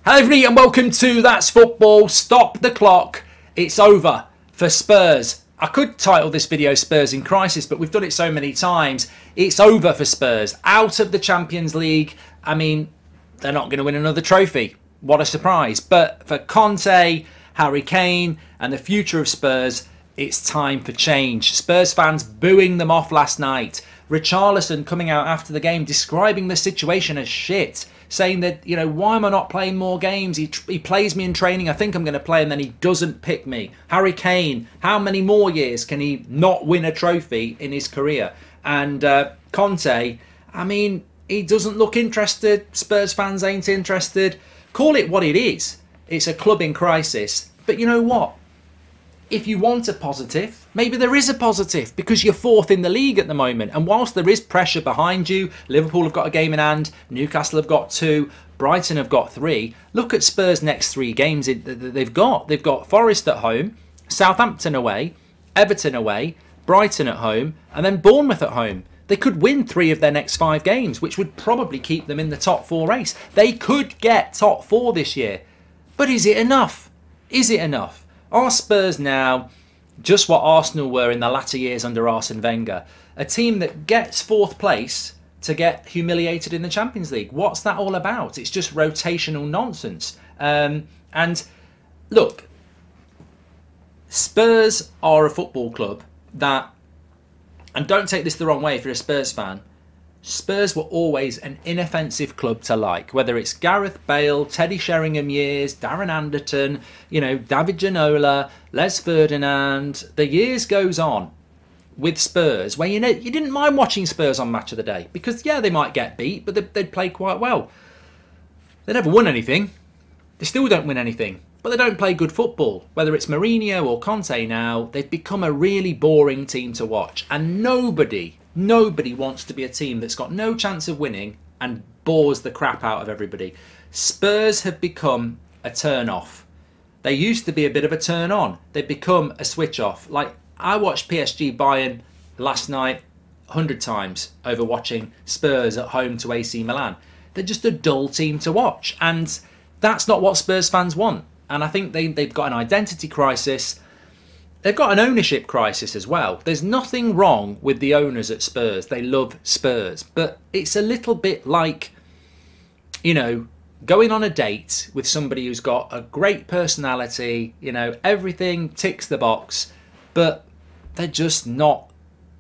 Hello everybody and welcome to That's Football. Stop the clock. It's over for Spurs. I could title this video Spurs in Crisis, but we've done it so many times. It's over for Spurs. Out of the Champions League. I mean, they're not going to win another trophy. What a surprise. But for Conte, Harry Kane and the future of Spurs, it's time for change. Spurs fans booing them off last night. Richarlison coming out after the game describing the situation as shit. Saying that, you know, why am I not playing more games? He plays me in training. I think I'm going to play and then he doesn't pick me. Harry Kane, how many more years can he not win a trophy in his career? And Conte, I mean, he doesn't look interested. Spurs fans ain't interested. Call it what it is. It's a club in crisis. But you know what? If you want a positive, maybe there is a positive because you're fourth in the league at the moment. And whilst there is pressure behind you, Liverpool have got a game in hand, Newcastle have got 2, Brighton have got 3. Look at Spurs' next 3 games they've got. They've got Forest at home, Southampton away, Everton away, Brighton at home, and then Bournemouth at home. They could win 3 of their next 5 games, which would probably keep them in the top 4 race. They could get top 4 this year. But is it enough? Is it enough? Are Spurs now just what Arsenal were in the latter years under Arsene Wenger? A team that gets 4th place to get humiliated in the Champions League. What's that all about? It's just rotational nonsense. And look, Spurs are a football club that, and don't take this the wrong way if you're a Spurs fan, Spurs were always an inoffensive club to like, whether it's Gareth Bale, Teddy Sheringham years, Darren Anderton, you know, David Ginola, Les Ferdinand. The years goes on with Spurs where, you know, you didn't mind watching Spurs on Match of the Day because, yeah, they might get beat, but they'd play quite well. They never won anything. They still don't win anything, but they don't play good football. Whether it's Mourinho or Conte now, they've become a really boring team to watch. And nobody wants to be a team that's got no chance of winning and bores the crap out of everybody. Spurs have become a turn-off. They used to be a bit of a turn-on. They've become a switch-off. Like, I watched PSG Bayern last night 100 times over watching Spurs at home to AC Milan. They're just a dull team to watch. And that's not what Spurs fans want. And I think they've got an identity crisis. They've got an ownership crisis as well. There's nothing wrong with the owners at Spurs. They love Spurs. But it's a little bit like, you know, going on a date with somebody who's got a great personality, you know, everything ticks the box, but they're just not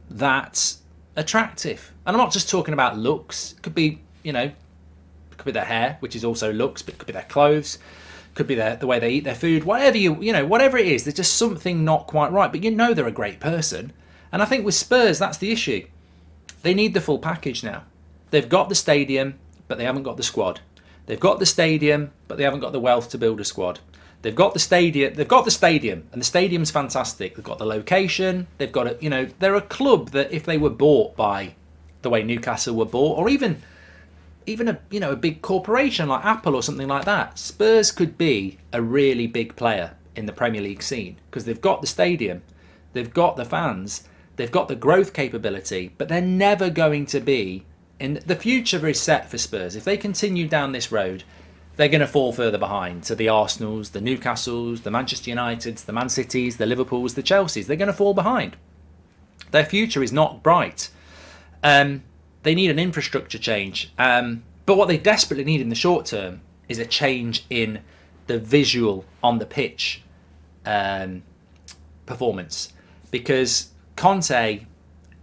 that attractive. And I'm not just talking about looks. It could be, you know, it could be their hair, which is also looks, but it could be their clothes. Could be the way they eat their food, whatever you know, whatever it is, there's just something not quite right. But you know they're a great person. And I think with Spurs, that's the issue. They need the full package now. They've got the stadium, but they haven't got the squad. They've got the stadium, but they haven't got the wealth to build a squad. They've got the stadium, and the stadium's fantastic. They've got the location, they've got it, you know, they're a club that if they were bought by the way Newcastle were bought, or even a, you know, a big corporation like Apple or something like that, Spurs could be a really big player in the Premier League scene because they've got the stadium, they've got the fans, they've got the growth capability, but they're never going to be in the future is set for Spurs. If they continue down this road, they're going to fall further behind to the Arsenals, the Newcastles, the Manchester Uniteds, the Man Cities, the Liverpools, the Chelseas. They're going to fall behind. Their future is not bright. They need an infrastructure change. But what they desperately need in the short term is a change in the visual on the pitch performance. Because Conte,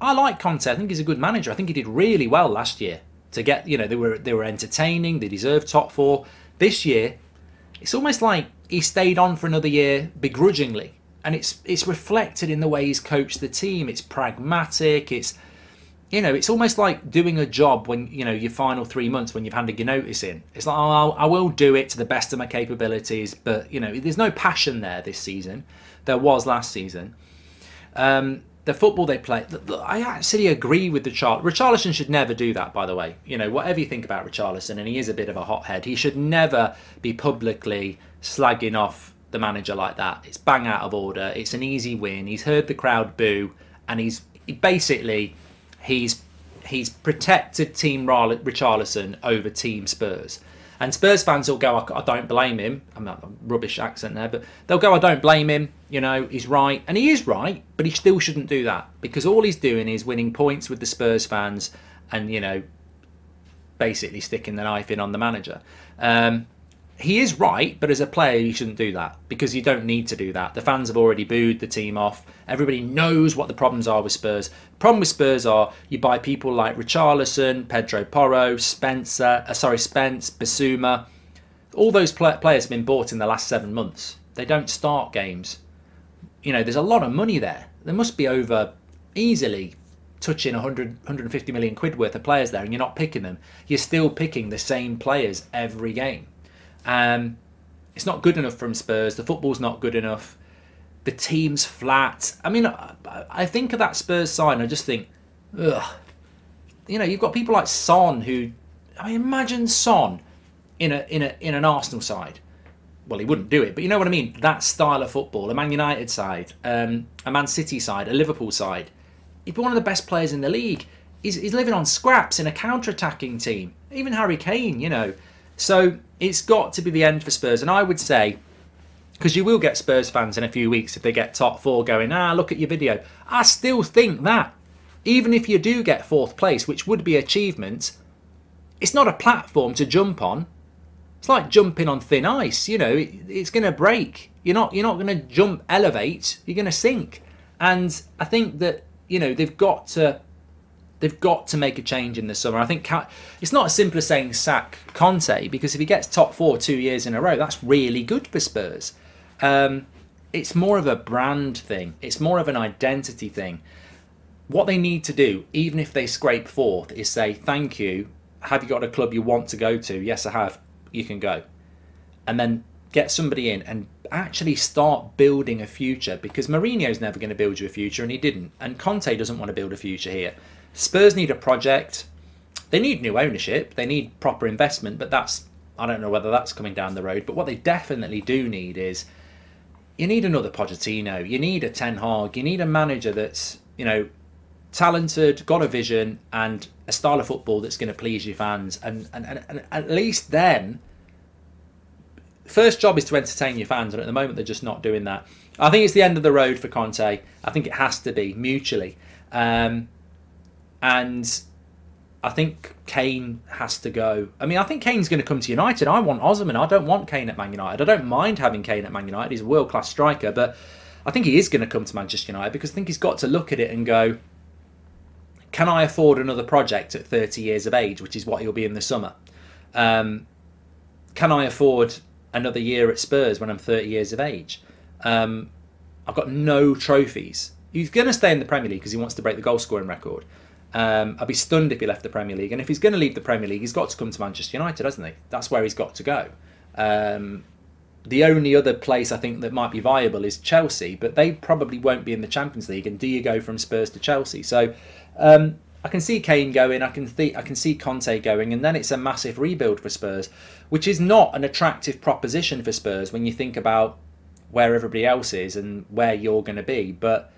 I like Conte. I think he's a good manager. I think he did really well last year to get, you know, they were entertaining. They deserved top 4. This year, it's almost like he stayed on for another year begrudgingly. And it's reflected in the way he's coached the team. It's pragmatic. It's, you know, it's almost like doing a job when, you know, your final 3 months when you've handed your notice in. It's like, oh, I will do it to the best of my capabilities. But, you know, there's no passion there this season. There was last season. The football they play, I actually agree with Richarlison should never do that, by the way. You know, whatever you think about Richarlison, and he is a bit of a hothead, he should never be publicly slagging off the manager like that. It's bang out of order. It's an easy win. He's heard the crowd boo, and he's protected Team Richarlison over Team Spurs. And Spurs fans will go, I don't blame him. I'm not a rubbish accent there, but they'll go, I don't blame him. You know, he's right. And he is right, but he still shouldn't do that. Because all he's doing is winning points with the Spurs fans and, you know, basically sticking the knife in on the manager. He is right, but as a player, you shouldn't do that. Because you don't need to do that. The fans have already booed the team off. Everybody knows what the problems are with Spurs. The problem with Spurs are you buy people like Richarlison, Pedro Porro, Spence, Bissouma. All those players have been bought in the last 7 months. They don't start games. You know, there's a lot of money there. There must be over easily touching 150 million quid worth of players there, and you're not picking them. You're still picking the same players every game. It's not good enough from Spurs. The football's not good enough. The team's flat. I mean, I think of that Spurs side and I just think, ugh. You know, you've got people like Son who, I mean, imagine Son in an Arsenal side. Well, he wouldn't do it, but you know what I mean? That style of football, a Man United side, a Man City side, a Liverpool side. He'd be one of the best players in the league. He's living on scraps in a counter-attacking team. Even Harry Kane, you know. So it's got to be the end for Spurs. And I would say, because you will get Spurs fans in a few weeks if they get top 4 going, look at your video. I still think that, even if you do get 4th place, which would be achievement, it's not a platform to jump on. It's like jumping on thin ice, you know, it's going to break. You're not going to elevate, you're going to sink. And I think that, you know, they've got to make a change in the summer. I think it's not as simple as saying sack Conte, because if he gets top 4 2 years in a row, that's really good for Spurs. It's more of a brand thing. It's more of an identity thing. What they need to do, even if they scrape 4th, is say, thank you. Have you got a club you want to go to? Yes, I have. You can go. And then get somebody in and actually start building a future, because Mourinho's never going to build you a future, and he didn't. And Conte doesn't want to build a future here. Spurs need a project. They need new ownership. They need proper investment, but I don't know whether that's coming down the road. But what they definitely do need is, you need another Pochettino. You need a Ten Hag. You need a manager that's, you know, talented, got a vision, and a style of football that's going to please your fans. And at least then, first job is to entertain your fans, and at the moment they're just not doing that. I think it's the end of the road for Conte. I think it has to be, mutually. And I think Kane has to go. I mean, I think Kane's going to come to United. I want Osimhen. I don't want Kane at Man United. I don't mind having Kane at Man United. He's a world-class striker. But I think he is going to come to Manchester United, because I think he's got to look at it and go, can I afford another project at 30 years of age, which is what he'll be in the summer? Can I afford another year at Spurs when I'm 30 years of age? I've got no trophies. He's going to stay in the Premier League because he wants to break the goal-scoring record. I'd be stunned if he left the Premier League. And if he's going to leave the Premier League, he's got to come to Manchester United, hasn't he? That's where he's got to go. The only other place I think that might be viable is Chelsea, but they probably won't be in the Champions League. And do you go from Spurs to Chelsea? So I can see Kane going, I can see Conte going, and then it's a massive rebuild for Spurs, which is not an attractive proposition for Spurs when you think about where everybody else is and where you're going to be. But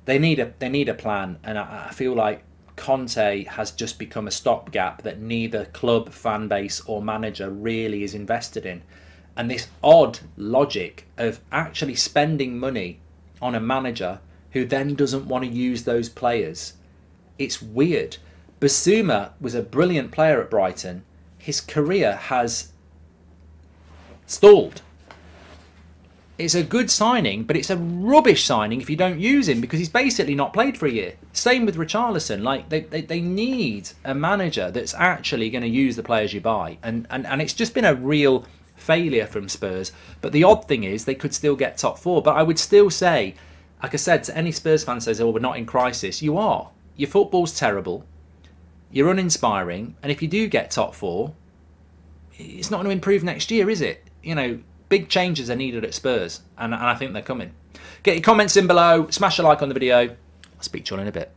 they need a plan, and I feel like Conte has just become a stopgap that neither club, fan base or manager really is invested in. And this odd logic of actually spending money on a manager who then doesn't want to use those players, it's weird. Bissouma was a brilliant player at Brighton. His career has stalled. It's a good signing, but it's a rubbish signing if you don't use him, because he's basically not played for a year. Same with Richarlison. Like they need a manager that's actually going to use the players you buy, and it's just been a real failure from Spurs. But the odd thing is they could still get top 4. But I would still say, like I said, to any Spurs fan says, "Oh, we're not in crisis." You are. Your football's terrible. You're uninspiring, and if you do get top 4, it's not going to improve next year, is it? You know. Big changes are needed at Spurs, and I think they're coming. Get your comments in below, smash a like on the video. I'll speak to you all in a bit.